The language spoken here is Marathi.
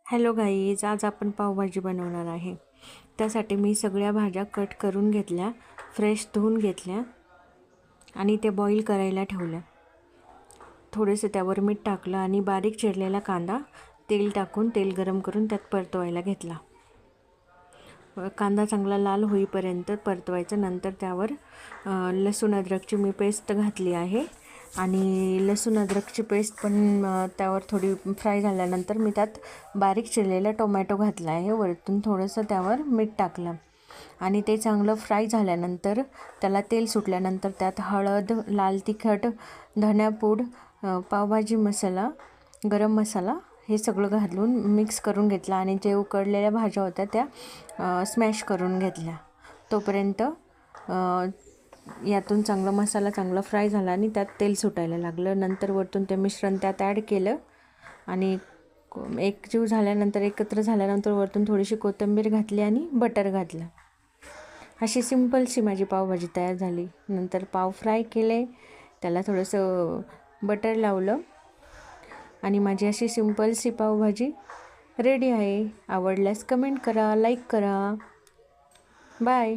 हॅलो गाईज, आज आपण पावभाजी बनवणार आहे। त्यासाठी मी सगळ्या भाज्या कट करून घेतल्या, फ्रेश धुवून घेतल्या आणि ते बॉईल करायला ठेवल्या। थोडेसे त्यावर मीठ टाकलं आणि बारीक चिरलेला कांदा तेल टाकून तेल गरम करून त्यात परतवायला घेतला। कांदा चांगला लाल होईपर्यंत परतवायचा। नंतर त्यावर लसूण अद्रकची मी पेस्ट घातली आहे आणि लसूण अद्रकची पेस्ट पण त्यावर थोडी फ्राय झाल्यानंतर मी त्यात बारीक चिरलेला टोमॅटो घातला आहे। वरतून थोडंसं त्यावर मीठ टाकलं आणि ते चांगलं फ्राय झाल्यानंतर त्याला तेल सुटल्यानंतर त्यात हळद, लाल तिखट, धण्यापूड, पावभाजी मसाला, गरम मसाला हे सगळं घालून मिक्स करून घेतला आणि जे उकडलेल्या भाज्या होत्या त्या स्मॅश करून घेतल्या। तोपर्यंत यातून मसाला चांगला फ्राय झाला आणि त्यात तेल सुटायला लागलं। नंतर वरतून ते मिश्रण त्यात ॲड केलं आणि एकजीव झाल्यानंतर एकत्र झाल्यानंतर वरतून थोडीशी कोथिंबीर घातली आणि बटर घातलं। अशी सिंपलशी माझी पावभाजी तयार झाली। नंतर पाव फ्राय केले, त्याला थोडंसं बटर लावलं आणि माझी अशी सिंपलशी पावभाजी रेडी आहे। आवडल्यास कमेंट करा, लाईक करा। बाय।